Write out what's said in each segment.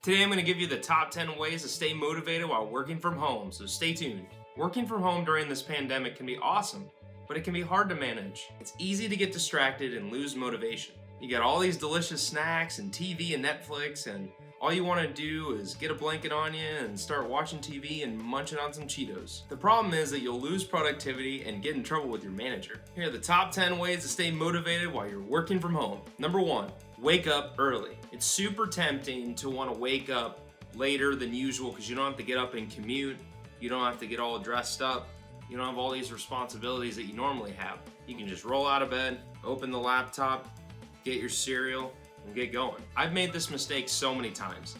Today I'm going to give you the top 10 ways to stay motivated while working from home, so stay tuned. Working from home during this pandemic can be awesome, but it can be hard to manage. It's easy to get distracted and lose motivation. You got all these delicious snacks and TV and Netflix, and all you want to do is get a blanket on you and start watching TV and munching on some Cheetos. The problem is that you'll lose productivity and get in trouble with your manager. Here are the top 10 ways to stay motivated while you're working from home. Number 1, wake up early. It's super tempting to want to wake up later than usual because you don't have to get up and commute. You don't have to get all dressed up. You don't have all these responsibilities that you normally have. You can just roll out of bed, open the laptop, get your cereal, and get going. I've made this mistake so many times.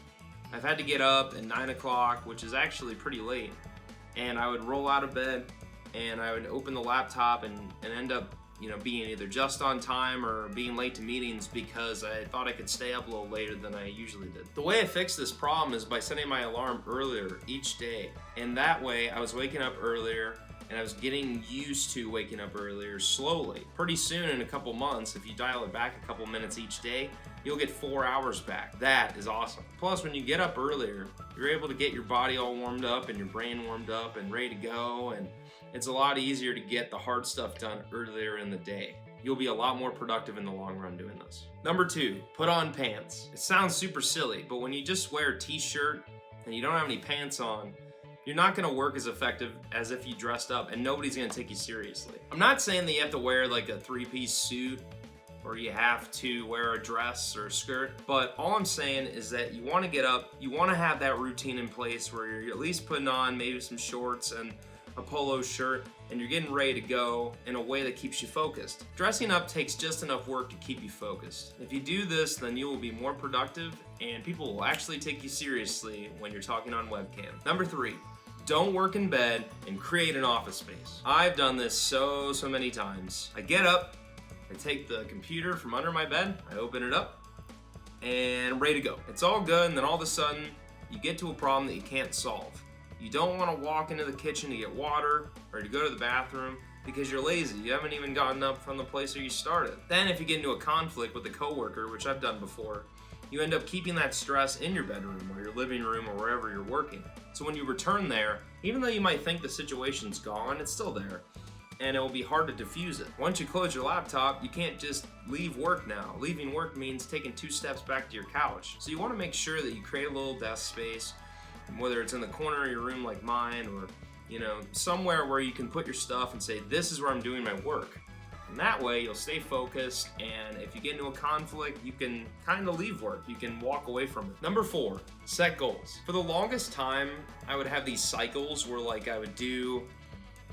I've had to get up at 9 o'clock, which is actually pretty late, and I would roll out of bed and I would open the laptop and end up being either just on time or being late to meetings because I thought I could stay up a little later than I usually did. The way I fixed this problem is by setting my alarm earlier each day, and that way I was waking up earlier and I was getting used to waking up earlier slowly. Pretty soon, in a couple months, if you dial it back a couple minutes each day, you'll get 4 hours back. That is awesome. Plus, when you get up earlier, you're able to get your body all warmed up and your brain warmed up and ready to go, and it's a lot easier to get the hard stuff done earlier in the day. You'll be a lot more productive in the long run doing this. Number 2, put on pants. It sounds super silly, but when you just wear a t-shirt and you don't have any pants on, you're not going to work as effective as if you dressed up, and nobody's going to take you seriously. I'm not saying that you have to wear like a 3-piece suit or you have to wear a dress or a skirt, but all I'm saying is that you want to get up, you want to have that routine in place where you're at least putting on maybe some shorts and a polo shirt, and you're getting ready to go in a way that keeps you focused. Dressing up takes just enough work to keep you focused. If you do this, then you will be more productive and people will actually take you seriously when you're talking on webcam. Number 3, don't work in bed and create an office space. I've done this so many times. I get up, I take the computer from under my bed, I open it up, and I'm ready to go. It's all good, and then all of a sudden, you get to a problem that you can't solve. You don't want to walk into the kitchen to get water or to go to the bathroom because you're lazy. You haven't even gotten up from the place where you started. Then if you get into a conflict with a coworker, which I've done before, you end up keeping that stress in your bedroom or your living room or wherever you're working. So when you return there, even though you might think the situation's gone, it's still there, and it will be hard to diffuse it. Once you close your laptop, you can't just leave work now. Leaving work means taking 2 steps back to your couch. So you want to make sure that you create a little desk space, whether it's in the corner of your room like mine or somewhere where you can put your stuff and say, this is where I'm doing my work. And that way you'll stay focused, and if you get into a conflict, you can kind of leave work. You can walk away from it. Number 4, set goals. For the longest time, I would have these cycles where I would do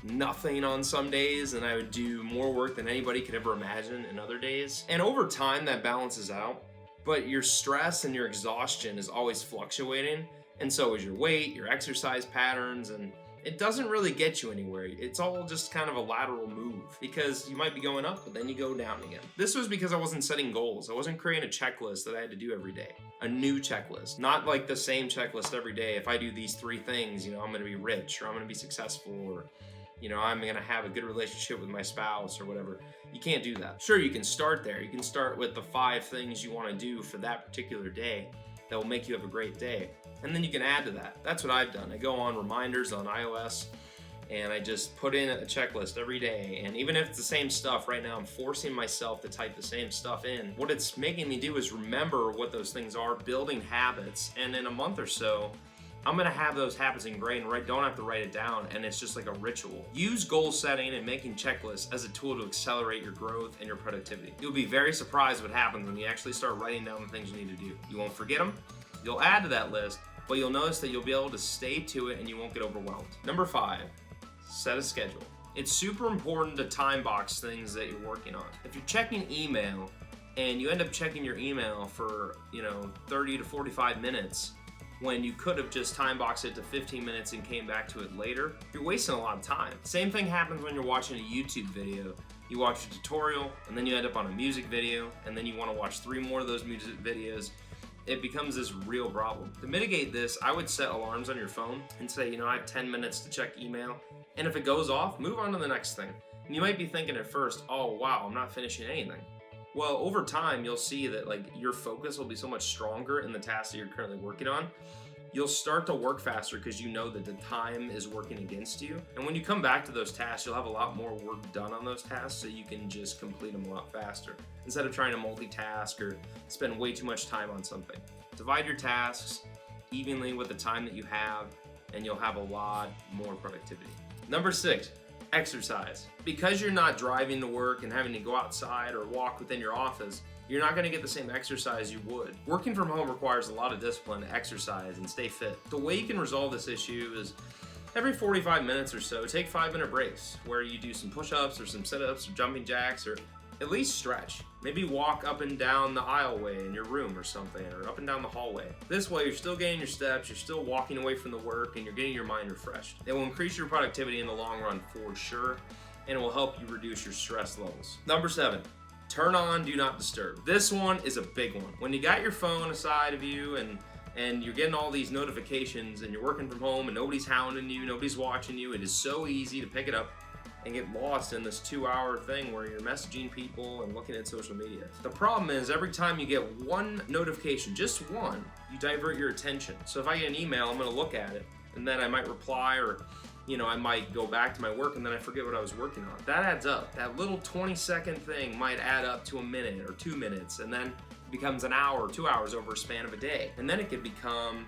nothing on some days and I would do more work than anybody could ever imagine in other days. And over time that balances out, but your stress and your exhaustion is always fluctuating, and so is your weight, your exercise patterns, and it doesn't really get you anywhere. It's all just kind of a lateral move because you might be going up, but then you go down again. This was because I wasn't setting goals. I wasn't creating a checklist that I had to do every day. A new checklist, not like the same checklist every day. If I do these 3 things, I'm going to be rich, or I'm going to be successful, or I'm going to have a good relationship with my spouse or whatever. You can't do that. Sure, you can start there. You can start with the 5 things you want to do for that particular day that will make you have a great day. And then you can add to that. That's what I've done. I go on reminders on iOS and I just put in a checklist every day. And even if it's the same stuff, right now I'm forcing myself to type the same stuff in. What it's making me do is remember what those things are, building habits. And in a month or so, I'm gonna have those habits ingrained where I don't have to write it down, and it's just like a ritual. Use goal setting and making checklists as a tool to accelerate your growth and your productivity. You'll be very surprised what happens when you actually start writing down the things you need to do. You won't forget them, you'll add to that list, but you'll notice that you'll be able to stay to it and you won't get overwhelmed. Number 5, set a schedule. It's super important to time box things that you're working on. If you're checking email and you end up checking your email for 30 to 45 minutes, when you could have just time boxed it to 15 minutes and came back to it later, you're wasting a lot of time. Same thing happens when you're watching a YouTube video. You watch a tutorial, and then you end up on a music video, and then you want to watch 3 more of those music videos. It becomes this real problem. To mitigate this, I would set alarms on your phone and say, I have 10 minutes to check email, and if it goes off, move on to the next thing. And you might be thinking at first, oh wow, I'm not finishing anything. Well, over time, you'll see that like your focus will be so much stronger in the task that you're currently working on. You'll start to work faster because you know that the time is working against you. And when you come back to those tasks, you'll have a lot more work done on those tasks, so you can just complete them a lot faster instead of trying to multitask or spend way too much time on something. Divide your tasks evenly with the time that you have, and you'll have a lot more productivity. Number 6, exercise. Because you're not driving to work and having to go outside or walk within your office, you're not going to get the same exercise you would. Working from home requires a lot of discipline to exercise and stay fit. The way you can resolve this issue is every 45 minutes or so, take 5-minute breaks where you do some push-ups or some sit-ups or jumping jacks, or at least stretch. Maybe walk up and down the aisleway in your room or something, or up and down the hallway. This way you're still getting your steps, you're still walking away from the work, and you're getting your mind refreshed. It will increase your productivity in the long run for sure, and it will help you reduce your stress levels. Number 7, turn on Do Not Disturb. This one is a big one. When you got your phone aside of you and you're getting all these notifications and you're working from home and nobody's hounding you, nobody's watching you, it is so easy to pick it up and get lost in this 2-hour thing where you're messaging people and looking at social media. The problem is every time you get one notification, just one, you divert your attention. So if I get an email, I'm gonna look at it and then I might reply, or I might go back to my work and then I forget what I was working on. That adds up. That little 20-second thing might add up to a minute or 2 minutes, and then it becomes an hour or 2 hours over a span of a day. And then it could become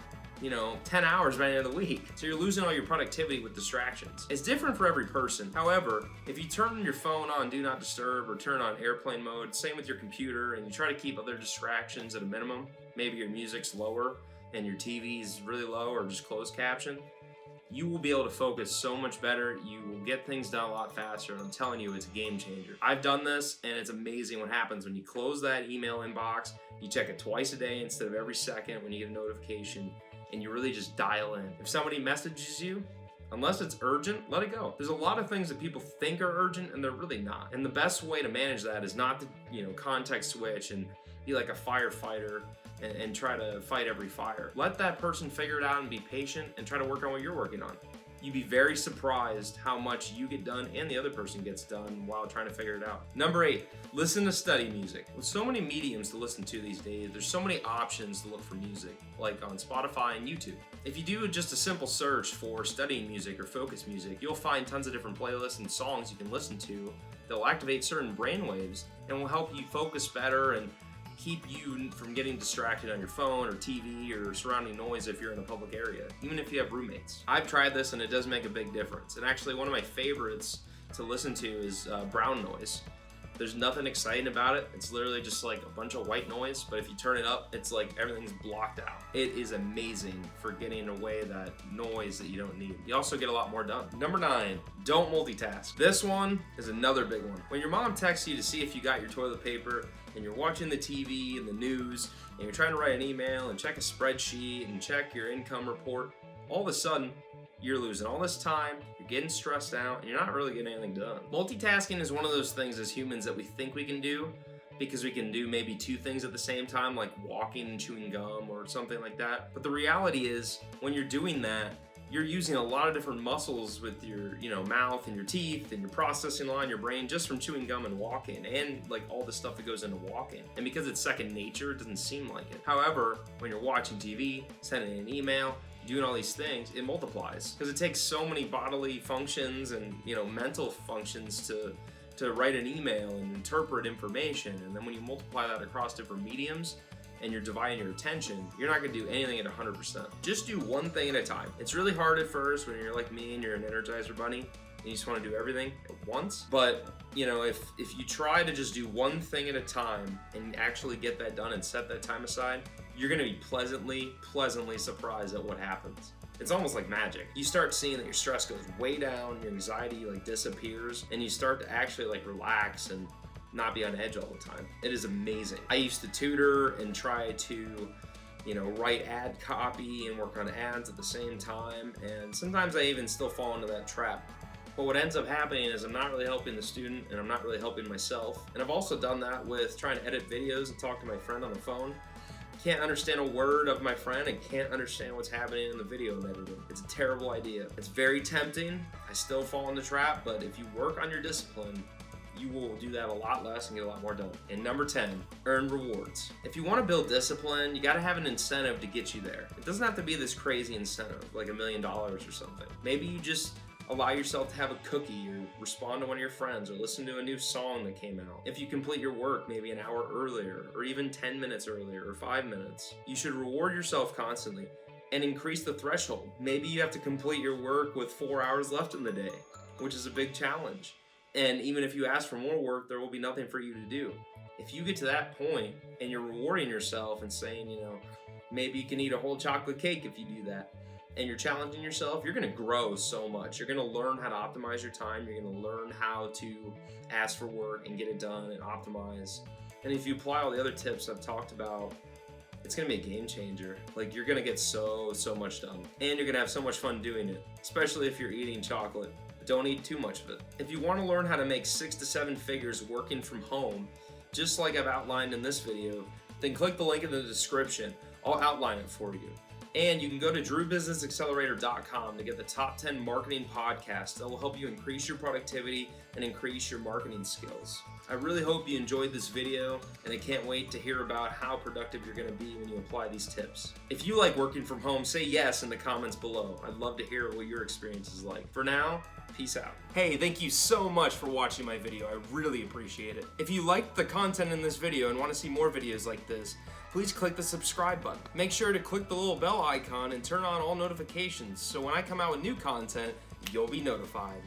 10 hours by the end of the week. So you're losing all your productivity with distractions. It's different for every person. However, if you turn your phone on Do Not Disturb or turn on airplane mode, same with your computer, and you try to keep other distractions at a minimum, maybe your music's lower and your TV's really low or just closed caption, you will be able to focus so much better. You will get things done a lot faster, and I'm telling you, it's a game changer. I've done this, and it's amazing what happens when you close that email inbox. You check it twice a day instead of every second when you get a notification, and you really just dial in. If somebody messages you, unless it's urgent, let it go. There's a lot of things that people think are urgent, and they're really not. And the best way to manage that is not to, context switch and be like a firefighter and try to fight every fire. Let that person figure it out and be patient and try to work on what you're working on. You'd be very surprised how much you get done and the other person gets done while trying to figure it out. Number 8, listen to study music. With so many mediums to listen to these days, there's so many options to look for music, like on Spotify and YouTube. If you do just a simple search for studying music or focus music, you'll find tons of different playlists and songs you can listen to that will activate certain brain waves and will help you focus better and keep you from getting distracted on your phone or TV or surrounding noise if you're in a public area, even if you have roommates. I've tried this and it does make a big difference. And actually one of my favorites to listen to is brown noise. There's nothing exciting about it. It's literally just like a bunch of white noise, but if you turn it up, it's like everything's blocked out. It is amazing for getting away that noise that you don't need. You also get a lot more done. Number 9, don't multitask. This one is another big one. When your mom texts you to see if you got your toilet paper, and you're watching the TV and the news, and you're trying to write an email and check a spreadsheet and check your income report, all of a sudden, you're losing all this time, you're getting stressed out, and you're not really getting anything done. Multitasking is one of those things as humans that we think we can do because we can do maybe 2 things at the same time, like walking and chewing gum or something like that. But the reality is, when you're doing that, you're using a lot of different muscles with your mouth and your teeth and your processing line, your brain, just from chewing gum and walking, and like all the stuff that goes into walking. And because it's second nature, it doesn't seem like it. However, when you're watching TV, sending an email, doing all these things, it multiplies because it takes so many bodily functions and mental functions to write an email and interpret information. And then when you multiply that across different mediums and you're dividing your attention, you're not going to do anything at 100%. Just do one thing at a time. It's really hard at first when you're like me and you're an Energizer bunny and you just want to do everything at once. But if you try to just do one thing at a time and actually get that done and set that time aside, you're going to be pleasantly surprised at what happens. It's almost like magic. You start seeing that your stress goes way down, your anxiety disappears, and you start to actually relax and not be on edge all the time. It is amazing. I used to tutor and try to write ad copy and work on ads at the same time, and sometimes I even still fall into that trap. But what ends up happening is I'm not really helping the student and I'm not really helping myself. And I've also done that with trying to edit videos and talk to my friend on the phone. Can't understand a word of my friend and can't understand what's happening in the video I'm editing. It's a terrible idea. It's very tempting. I still fall in the trap, but if you work on your discipline, you will do that a lot less and get a lot more done. And number 10, earn rewards. If you want to build discipline, you got to have an incentive to get you there. It doesn't have to be this crazy incentive, like $1 million or something. Maybe you just allow yourself to have a cookie or respond to one of your friends or listen to a new song that came out. If you complete your work maybe an hour earlier or even 10 minutes earlier or 5 minutes, you should reward yourself constantly and increase the threshold. Maybe you have to complete your work with 4 hours left in the day, which is a big challenge. And even if you ask for more work, there will be nothing for you to do. If you get to that point and you're rewarding yourself and saying, maybe you can eat a whole chocolate cake if you do that, and you're challenging yourself, you're gonna grow so much. You're gonna learn how to optimize your time. You're gonna learn how to ask for work and get it done and optimize. And if you apply all the other tips I've talked about, it's gonna be a game changer. Like, you're gonna get so much done. And you're gonna have so much fun doing it, especially if you're eating chocolate. But don't eat too much of it. If you wanna learn how to make 6 to 7 figures working from home, just like I've outlined in this video, then click the link in the description. I'll outline it for you. And you can go to drewbusinessaccelerator.com to get the top 10 marketing podcasts that will help you increase your productivity and increase your marketing skills. I really hope you enjoyed this video, and I can't wait to hear about how productive you're going to be when you apply these tips. If you like working from home, say yes in the comments below. I'd love to hear what your experience is like. For now, peace out. Hey, thank you so much for watching my video. I really appreciate it. If you liked the content in this video and want to see more videos like this, please click the subscribe button. Make sure to click the little bell icon and turn on all notifications so when I come out with new content, you'll be notified.